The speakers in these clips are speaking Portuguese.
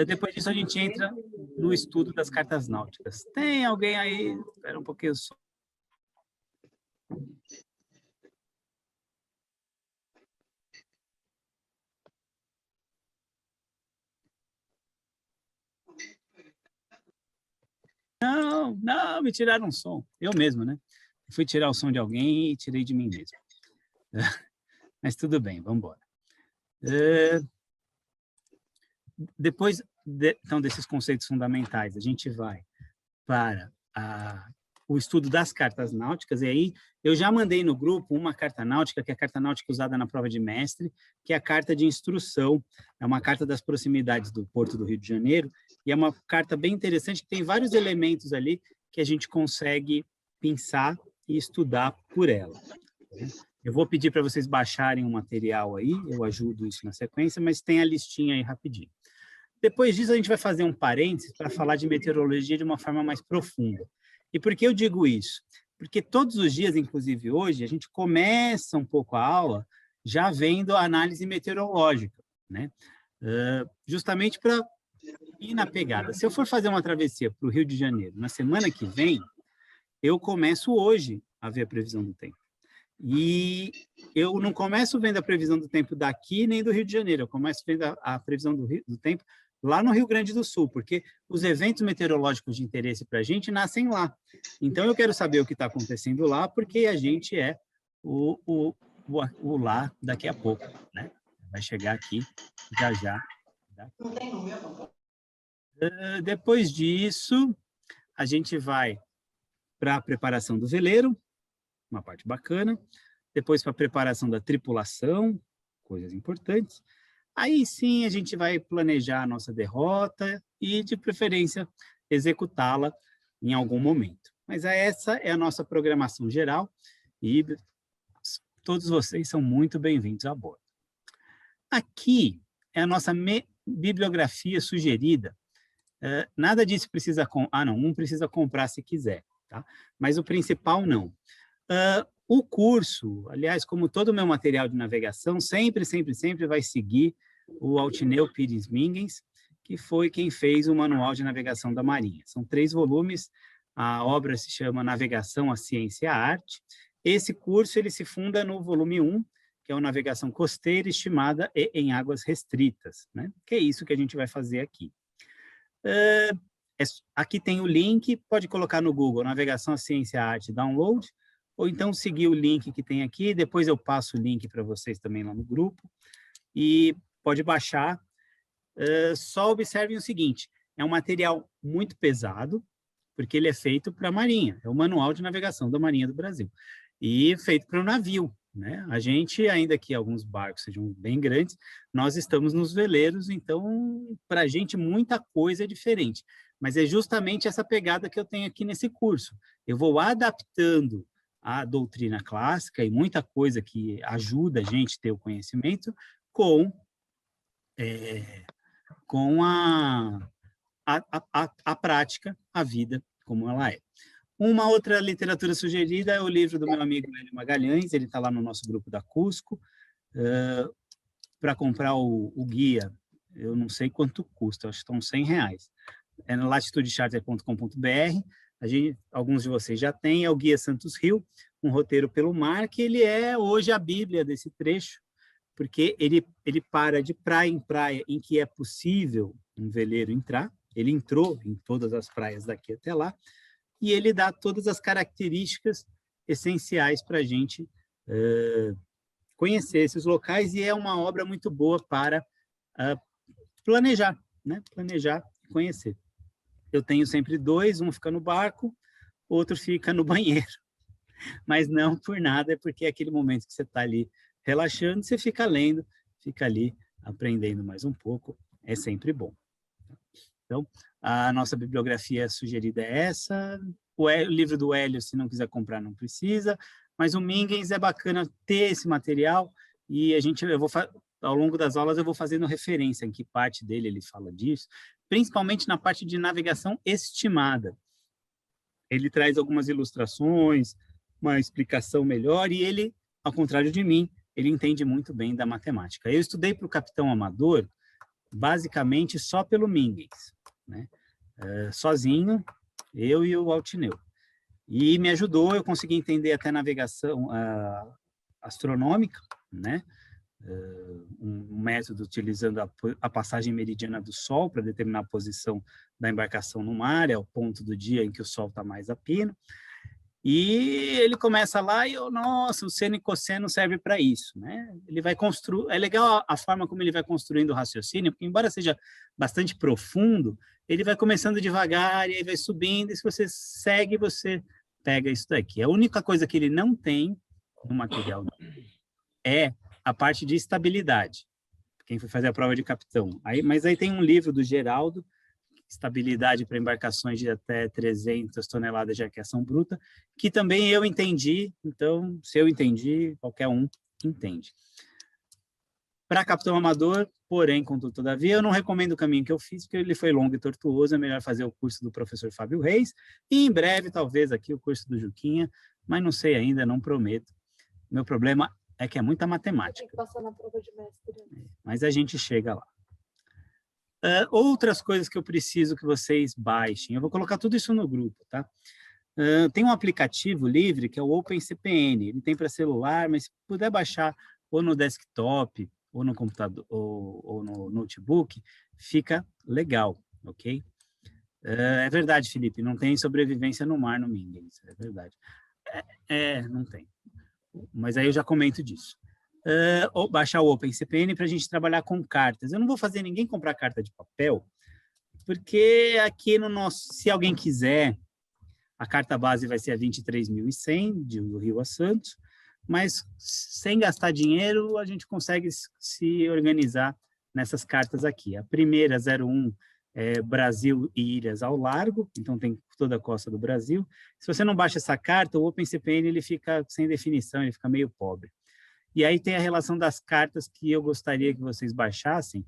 Depois disso, a gente entra no estudo das cartas náuticas. Tem alguém aí? Espera um pouquinho só. Não, me tiraram o som. Eu mesmo, né? Fui tirar o som de alguém e tirei de mim mesmo. Mas tudo bem, vamos embora. Depois, então, desses conceitos fundamentais, a gente vai para o estudo das cartas náuticas, e aí eu já mandei no grupo uma carta náutica, que é a carta náutica usada na prova de mestre, que é a carta de instrução, é uma carta das proximidades do Porto do Rio de Janeiro, e é uma carta bem interessante, que tem vários elementos ali que a gente consegue pensar e estudar por ela. Eu vou pedir para vocês baixarem um material aí, eu ajudo isso na sequência, mas tem a listinha aí rapidinho. Depois disso, a gente vai fazer um parênteses para falar de meteorologia de uma forma mais profunda. E por que eu digo isso? Porque todos os dias, inclusive hoje, a gente começa um pouco a aula já vendo a análise meteorológica, né? Justamente para ir na pegada. Se eu for fazer uma travessia para o Rio de Janeiro na semana que vem, eu começo hoje a ver a previsão do tempo. E eu não começo vendo a previsão do tempo daqui nem do Rio de Janeiro, eu começo vendo a previsão do tempo lá no Rio Grande do Sul, porque os eventos meteorológicos de interesse para a gente nascem lá. Então, eu quero saber o que está acontecendo lá, porque a gente é o lá daqui a pouco, né? Vai chegar aqui já. Não tem número. Depois disso, a gente vai para a preparação do veleiro, uma parte bacana. Depois para a preparação da tripulação, coisas importantes. Aí sim a gente vai planejar a nossa derrota e, de preferência, executá-la em algum momento. Mas essa é a nossa programação geral e todos vocês são muito bem-vindos a bordo. Aqui é a nossa bibliografia sugerida. Nada disso precisa... não precisa comprar se quiser, tá? Mas o principal não. O curso, aliás, como todo o meu material de navegação, sempre vai seguir o Altineu Pires Mingues, que foi quem fez o Manual de Navegação da Marinha. São 3 volumes, a obra se chama Navegação, a Ciência e a Arte. Esse curso ele se funda no volume 1, que é o Navegação Costeira, Estimada e em Águas Restritas, né? Que é isso que a gente vai fazer aqui. Aqui tem o link, pode colocar no Google, Navegação, a Ciência e a Arte, download, ou então seguir o link que tem aqui, depois eu passo o link para vocês também lá no grupo, e pode baixar. Só observem o seguinte, é um material muito pesado, porque ele é feito para a Marinha, é o Manual de Navegação da Marinha do Brasil, e feito para o navio, né? A gente, ainda que alguns barcos sejam bem grandes, nós estamos nos veleiros, então, para a gente, muita coisa é diferente, mas é justamente essa pegada que eu tenho aqui nesse curso. Eu vou adaptando a doutrina clássica e muita coisa que ajuda a gente a ter o conhecimento com a prática, a vida como ela é. Uma outra literatura sugerida é o livro do meu amigo Hélio Magalhães, ele está lá no nosso grupo da Cusco. Para comprar o guia, eu não sei quanto custa, acho que estão R$100. É no latitudecharter.com.br. Alguns de vocês já têm, é o Guia Santos Rio, um roteiro pelo mar, que ele é hoje a bíblia desse trecho, porque ele para de praia em praia em que é possível um veleiro entrar, ele entrou em todas as praias daqui até lá, e ele dá todas as características essenciais para a gente conhecer esses locais, e é uma obra muito boa para planejar, né? Planejar e conhecer. Eu tenho sempre 2, um fica no barco, outro fica no banheiro. Mas não por nada, é porque é aquele momento que você está ali relaxando, você fica lendo, fica ali aprendendo mais um pouco, é sempre bom. Então, a nossa bibliografia sugerida é essa, o livro do Hélio, se não quiser comprar, não precisa, mas o Mingues é bacana ter esse material, e ao longo das aulas eu vou fazendo referência em que parte dele ele fala disso, principalmente na parte de navegação estimada. Ele traz algumas ilustrações, uma explicação melhor, e ele, ao contrário de mim, ele entende muito bem da matemática. Eu estudei para o capitão amador, basicamente só pelo Mingues, né? Sozinho, eu e o Altineu. E me ajudou, eu consegui entender até navegação astronômica, né? Um método utilizando a passagem meridiana do Sol para determinar a posição da embarcação no mar, é o ponto do dia em que o Sol está mais a pino. E ele começa lá e nossa, o seno e cosseno serve para isso, né? Ele vai construir, é legal a forma como ele vai construindo o raciocínio, porque embora seja bastante profundo, ele vai começando devagar e aí vai subindo, e se você segue, você pega isso daqui. A única coisa que ele não tem no material é a parte de estabilidade. Quem foi fazer a prova de capitão. Mas aí tem um livro do Geraldo, Estabilidade para embarcações de até 300 toneladas de arqueação bruta, que também eu entendi, então, se eu entendi, qualquer um entende. Para capitão amador, porém, contudo, todavia, eu não recomendo o caminho que eu fiz, porque ele foi longo e tortuoso, é melhor fazer o curso do professor Fábio Reis, e em breve, talvez, aqui o curso do Juquinha, mas não sei ainda, não prometo. Meu problema é que é muita matemática. Tem que passar na prova de mestre. Mas a gente chega lá. Outras coisas que eu preciso que vocês baixem, eu vou colocar tudo isso no grupo, tá? Tem um aplicativo livre que é o OpenCPN, ele tem para celular, mas se puder baixar ou no desktop, ou no computador, ou no notebook, fica legal, ok? É verdade, Felipe, não tem sobrevivência no mar no Mingues, é verdade. Não tem. Mas aí eu já comento disso. Ou baixar o OpenCPN para a gente trabalhar com cartas. Eu não vou fazer ninguém comprar carta de papel, porque aqui no nosso, se alguém quiser, a carta base vai ser a 23.100 do Rio a Santos, mas sem gastar dinheiro, a gente consegue se organizar nessas cartas aqui. A primeira, 01, é Brasil e Ilhas ao Largo, então tem toda a costa do Brasil. Se você não baixa essa carta, o OpenCPN ele fica sem definição, ele fica meio pobre. E aí tem a relação das cartas que eu gostaria que vocês baixassem,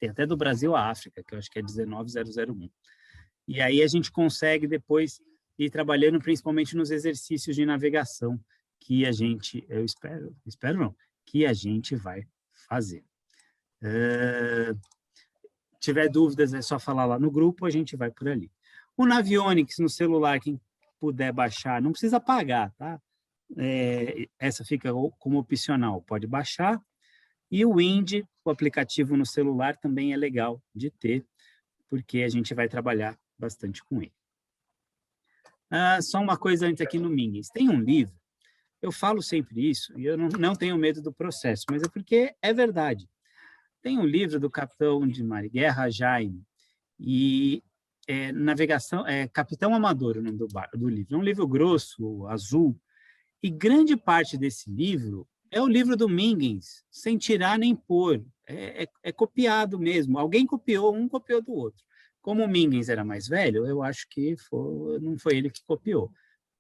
tem até do Brasil à África, que eu acho que é 19001. E aí a gente consegue depois ir trabalhando principalmente nos exercícios de navegação que a gente, espero não, que a gente vai fazer. Tiver dúvidas, é só falar lá no grupo, a gente vai por ali. O Navionics no celular, quem puder baixar, não precisa pagar, tá? Essa fica como opcional, pode baixar. E o Wind, o aplicativo no celular, também é legal de ter, porque a gente vai trabalhar bastante com ele. Só uma coisa antes aqui no Mingues. Tem um livro, eu falo sempre isso, e eu não tenho medo do processo, mas é porque é verdade. Tem um livro do capitão de mar e guerra, Jaime, e navegação, Capitão Amador, o nome do livro. É um livro grosso, azul, e grande parte desse livro é o livro do Mingues, sem tirar nem pôr. É copiado mesmo. Alguém copiou, um copiou do outro. Como o Mingues era mais velho, eu acho que não foi ele que copiou.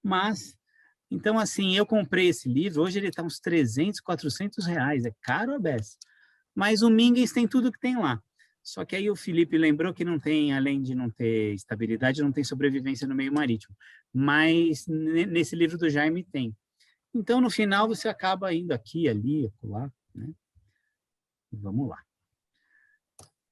Mas, então, assim, eu comprei esse livro, hoje ele está uns 300, 400 reais. É caro a beça. Mas o Mingues tem tudo que tem lá. Só que aí o Felipe lembrou que não tem, além de não ter estabilidade, não tem sobrevivência no meio marítimo. Mas nesse livro do Jaime tem. Então, no final, você acaba indo aqui, ali, acolá, né? Vamos lá.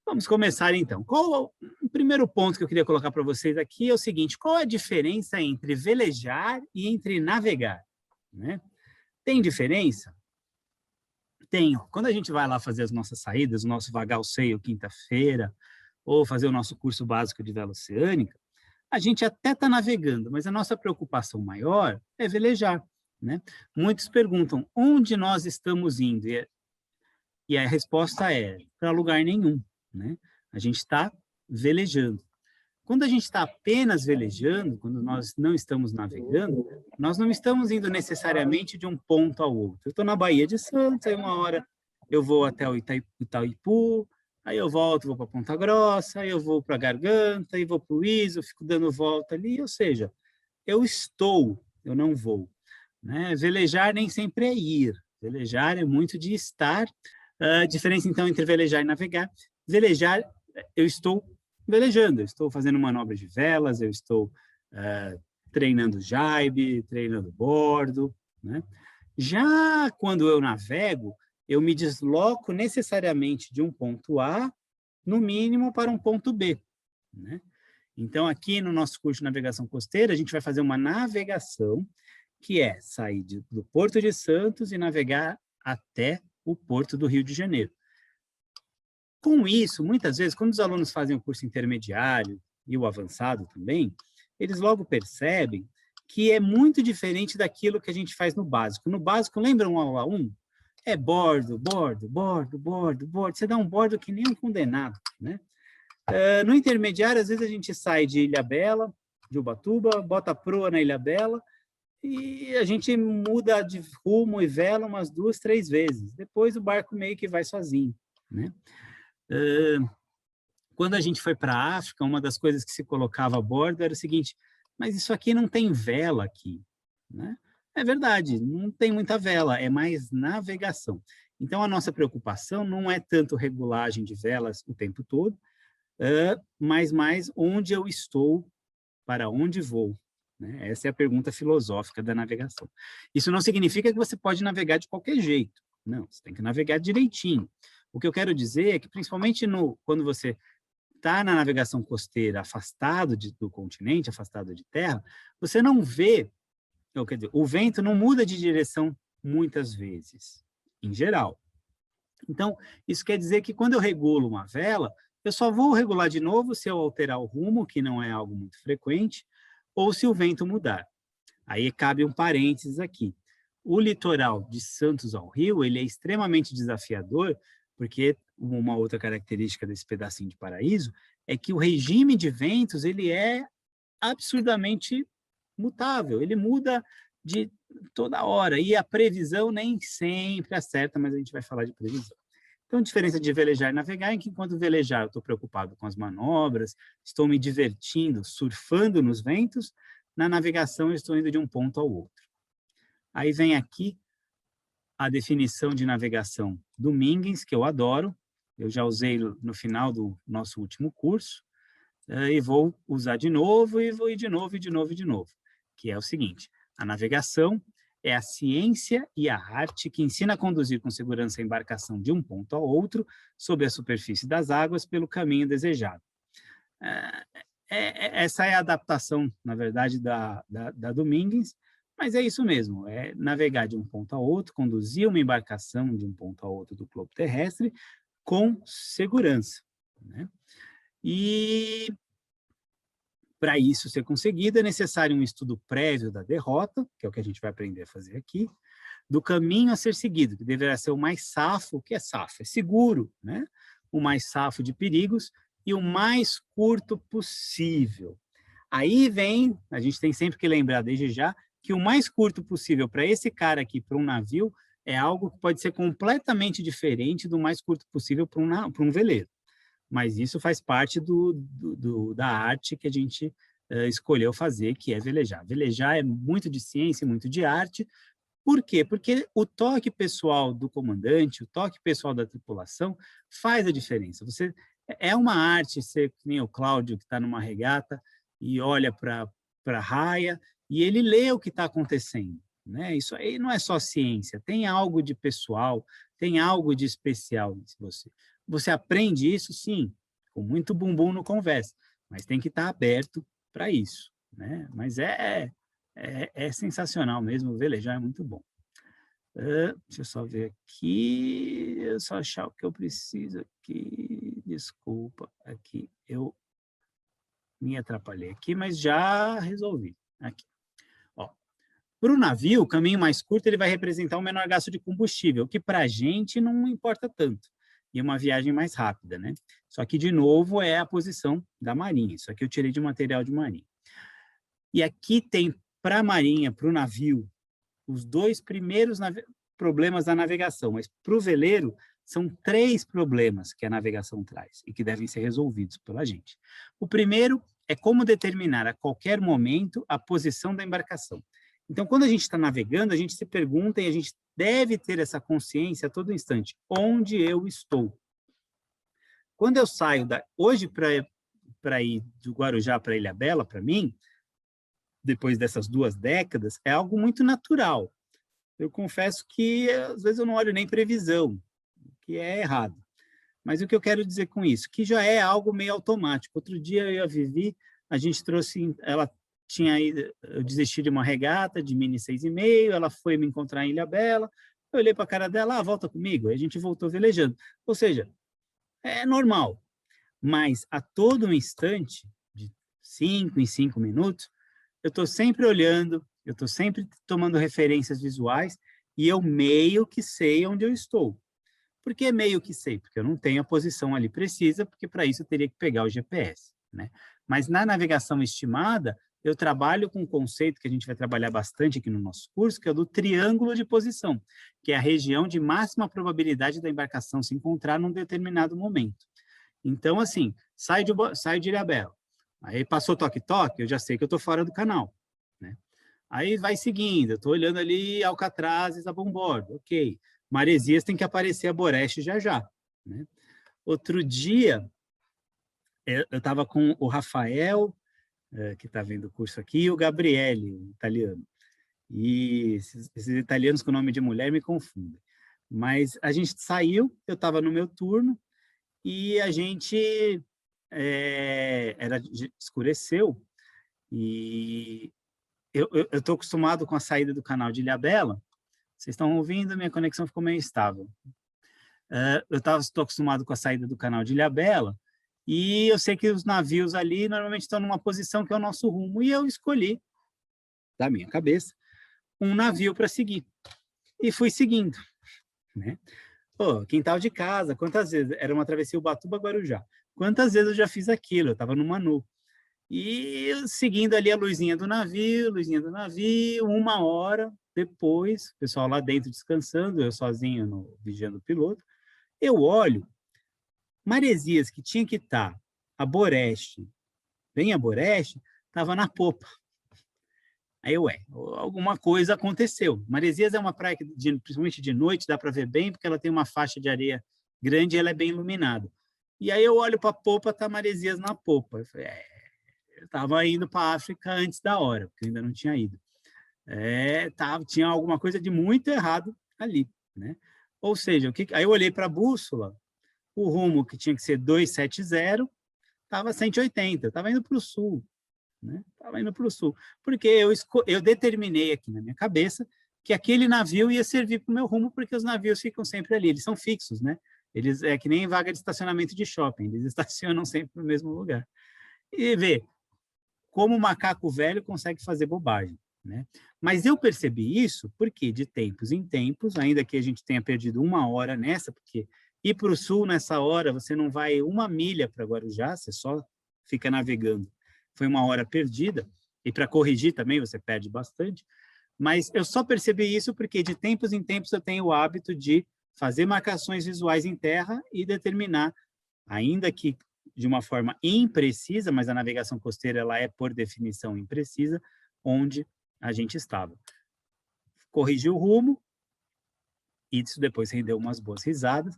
Vamos começar, então. O primeiro ponto que eu queria colocar para vocês aqui é o seguinte: qual a diferença entre velejar e entre navegar? Né? Tem diferença? Tem. Quando a gente vai lá fazer as nossas saídas, o nosso vagal-seio quinta-feira, ou fazer o nosso curso básico de vela oceânica, a gente até está navegando, mas a nossa preocupação maior é velejar. Né? Muitos perguntam, onde nós estamos indo? E a resposta é, para lugar nenhum. Né? A gente está velejando. Quando a gente está apenas velejando, quando nós não estamos navegando, nós não estamos indo necessariamente de um ponto ao outro. Eu estou na Baía de Santos, aí uma hora eu vou até o Itaipu, aí eu volto, vou para Ponta Grossa, aí eu vou para a Garganta, aí vou para o Iso, fico dando volta ali, ou seja, eu estou, eu não vou. Né? Velejar nem sempre é ir, velejar é muito de estar. A diferença, então, entre velejar e navegar: velejar, eu estou velejando, eu estou fazendo manobras de velas, eu estou treinando jaibe, treinando bordo. Né? Já quando eu navego, eu me desloco necessariamente de um ponto A no mínimo para um ponto B, né? Então, aqui no nosso curso de navegação costeira, a gente vai fazer uma navegação que é sair do Porto de Santos e navegar até o Porto do Rio de Janeiro. Com isso, muitas vezes, quando os alunos fazem o curso intermediário e o avançado também, eles logo percebem que é muito diferente daquilo que a gente faz no básico. No básico, lembram o aula 1? É bordo, bordo, bordo, bordo, bordo. Você dá um bordo que nem um condenado, né? No intermediário, às vezes a gente sai de Ilhabela, de Ubatuba, bota a proa na Ilhabela e a gente muda de rumo e vela umas 2, 3 vezes. Depois o barco meio que vai sozinho, né? Quando a gente foi para a África, uma das coisas que se colocava a bordo era o seguinte: mas isso aqui não tem vela aqui, né? É verdade, não tem muita vela, é mais navegação. Então, a nossa preocupação não é tanto regulagem de velas o tempo todo, mas mais onde eu estou, para onde vou, né? Essa é a pergunta filosófica da navegação. Isso não significa que você pode navegar de qualquer jeito. Não, você tem que navegar direitinho. O que eu quero dizer é que, principalmente quando você está na navegação costeira, afastado do continente, afastado de terra, você não vê, quer dizer, o vento não muda de direção muitas vezes, em geral. Então, isso quer dizer que quando eu regulo uma vela, eu só vou regular de novo se eu alterar o rumo, que não é algo muito frequente, ou se o vento mudar. Aí cabe um parênteses aqui. O litoral de Santos ao Rio, ele é extremamente desafiador, porque uma outra característica desse pedacinho de paraíso é que o regime de ventos ele é absurdamente mutável, ele muda de toda hora, e a previsão nem sempre acerta, mas a gente vai falar de previsão. Então, a diferença de velejar e navegar é que, enquanto velejar, eu estou preocupado com as manobras, estou me divertindo, surfando nos ventos, na navegação eu estou indo de um ponto ao outro. Aí vem aqui a definição de navegação do Mingens, que eu adoro, eu já usei no final do nosso último curso, e vou usar de novo, e vou ir de novo, e de novo, e de novo, que é o seguinte: a navegação é a ciência e a arte que ensina a conduzir com segurança a embarcação de um ponto ao outro, sob a superfície das águas, pelo caminho desejado. Essa é a adaptação, na verdade, da Domingues, mas é isso mesmo, é navegar de um ponto ao outro, conduzir uma embarcação de um ponto ao outro do globo terrestre com segurança, né? E para isso ser conseguido, é necessário um estudo prévio da derrota, que é o que a gente vai aprender a fazer aqui, do caminho a ser seguido, que deverá ser o mais safo, o que é safo? É seguro, né? O mais safo de perigos e o mais curto possível. Aí vem, a gente tem sempre que lembrar desde já, que o mais curto possível para esse cara aqui, para um navio, é algo que pode ser completamente diferente do mais curto possível para um veleiro. Mas isso faz parte da arte que a gente escolheu fazer, que é velejar. Velejar é muito de ciência, muito de arte. Por quê? Porque o toque pessoal do comandante, o toque pessoal da tripulação faz a diferença. É uma arte ser que nem o Cláudio, que está numa regata e olha para a raia e ele lê o que está acontecendo, né? Isso aí não é só ciência, tem algo de pessoal, tem algo de especial em você. Você aprende isso, sim, com muito bumbum no conversa, mas tem que estar aberto para isso, né? Mas é sensacional mesmo, velejar é muito bom. Deixa eu só ver aqui, eu só achar o que eu preciso aqui, desculpa, aqui eu me atrapalhei aqui, mas já resolvi. Aqui. Para o navio, o caminho mais curto ele vai representar um menor gasto de combustível, que para a gente não importa tanto, e uma viagem mais rápida, né? Só que, de novo, é a posição da marinha, isso aqui eu tirei de material de marinha. E aqui tem, para a marinha, para o navio, os 2 primeiros problemas da navegação, mas para o veleiro, são 3 problemas que a navegação traz e que devem ser resolvidos pela gente. O primeiro é como determinar a qualquer momento a posição da embarcação. Então, quando a gente está navegando, a gente se pergunta e a gente deve ter essa consciência a todo instante. Onde eu estou? Quando eu saio hoje para ir do Guarujá para Ilhabela, para mim, depois dessas 2 décadas, é algo muito natural. Eu confesso que, às vezes, eu não olho nem previsão, que é errado. Mas o que eu quero dizer com isso? Que já é algo meio automático. Outro dia eu e a Vivi, a gente trouxe, ela tinha ido, eu desisti de uma regata de mini 6,5, ela foi me encontrar em Ilhabela, eu olhei para a cara dela, volta comigo, aí a gente voltou velejando. Ou seja, é normal, mas a todo instante, de 5 em 5 minutos, eu estou sempre olhando, eu estou sempre tomando referências visuais e eu meio que sei onde eu estou. Por que meio que sei? Porque eu não tenho a posição ali precisa, porque para isso eu teria que pegar o GPS, né? Mas na navegação estimada, eu trabalho com um conceito que a gente vai trabalhar bastante aqui no nosso curso, que é o do triângulo de posição, que é a região de máxima probabilidade da embarcação se encontrar num determinado momento. Então, assim, saio de Ilhabela, aí passou toque-toque, eu já sei que eu estou fora do canal, né? Aí vai seguindo, eu estou olhando ali Alcatrazes a bombordo, ok. Maresias tem que aparecer a Boreste já já, né? Outro dia, eu estava com o Rafael, que está vendo o curso aqui, e o Gabriele, o italiano. E esses italianos com nome de mulher me confundem. Mas a gente saiu, eu estava no meu turno, e a gente escureceu, e eu estou acostumado com a saída do canal de Ilhabela. Vocês estão ouvindo? Minha conexão ficou meio instável. Eu estou acostumado com a saída do canal de Ilhabela, e eu sei que os navios ali normalmente estão numa posição que é o nosso rumo, e eu escolhi, da minha cabeça, um navio para seguir. E fui seguindo, né? Pô, quintal de casa, quantas vezes? Era uma travessia Ubatuba-Guarujá. Quantas vezes eu já fiz aquilo? Eu estava no Manu. E seguindo ali a luzinha do navio, 1 hora depois, o pessoal lá dentro descansando, eu sozinho vigiando o piloto, eu olho, Maresias, que tinha que estar a Boreste, bem a Boreste, estava na popa. Aí, alguma coisa aconteceu. Maresias é uma praia que, principalmente de noite, dá para ver bem, porque ela tem uma faixa de areia grande e ela é bem iluminada. E aí eu olho para a popa, tá Maresias na popa. Eu falei, eu estava indo para a África antes da hora, porque eu ainda não tinha ido. Tinha alguma coisa de muito errado ali, né? Ou seja, aí eu olhei para a bússola, o rumo que tinha que ser 270 estava 180, eu estava indo para o sul, né? Estava indo para o sul, porque eu determinei aqui na minha cabeça que aquele navio ia servir para o meu rumo, porque os navios ficam sempre ali, eles são fixos, né? Eles é que nem vaga de estacionamento de shopping, eles estacionam sempre no mesmo lugar. E vê como o macaco velho consegue fazer bobagem, né? Mas eu percebi isso porque de tempos em tempos, ainda que a gente tenha perdido 1 hora nessa, porque ir para o sul nessa hora, você não vai 1 milha para Guarujá, você só fica navegando. Foi 1 hora perdida, e para corrigir também você perde bastante, mas eu só percebi isso porque de tempos em tempos eu tenho o hábito de fazer marcações visuais em terra e determinar, ainda que de uma forma imprecisa, mas a navegação costeira ela é, por definição, imprecisa, onde a gente estava. Corrigi o rumo, e isso depois rendeu umas boas risadas,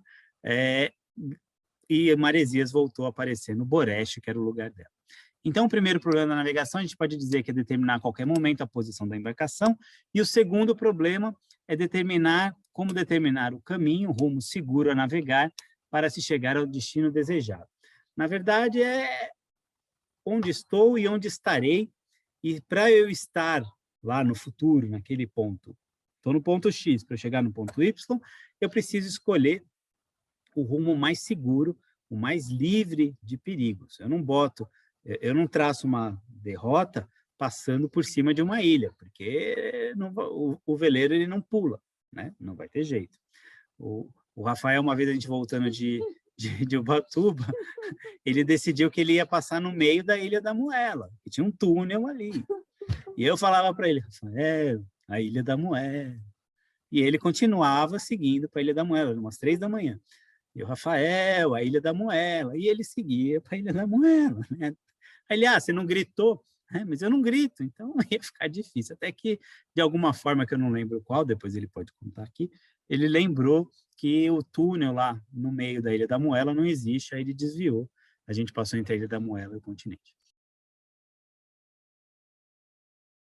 e Maresias voltou a aparecer no Boreste, que era o lugar dela. Então, o primeiro problema da navegação, a gente pode dizer que é determinar a qualquer momento a posição da embarcação, e o segundo problema é como determinar o caminho, o rumo seguro a navegar para se chegar ao destino desejado. Na verdade, é onde estou e onde estarei, e para eu estar lá no futuro, naquele ponto, estou no ponto X, para eu chegar no ponto Y, eu preciso escolher o rumo mais seguro, o mais livre de perigos. Eu não traço uma derrota passando por cima de uma ilha, porque o veleiro ele não pula, né? Não vai ter jeito. O Rafael, uma vez a gente voltando de Ubatuba, ele decidiu que ele ia passar no meio da Ilha da Moela, que tinha um túnel ali. E eu falava para ele, Rafael, a Ilha da Moela. E ele continuava seguindo para a Ilha da Moela, umas 3 da manhã. E o Rafael, a Ilha da Moela. E ele seguia para a Ilha da Moela, né? Aí ele, você não gritou? Mas eu não grito, então ia ficar difícil. Até que, de alguma forma, que eu não lembro qual, depois ele pode contar aqui, ele lembrou que o túnel lá no meio da Ilha da Moela não existe, aí ele desviou. A gente passou entre a Ilha da Moela e o continente.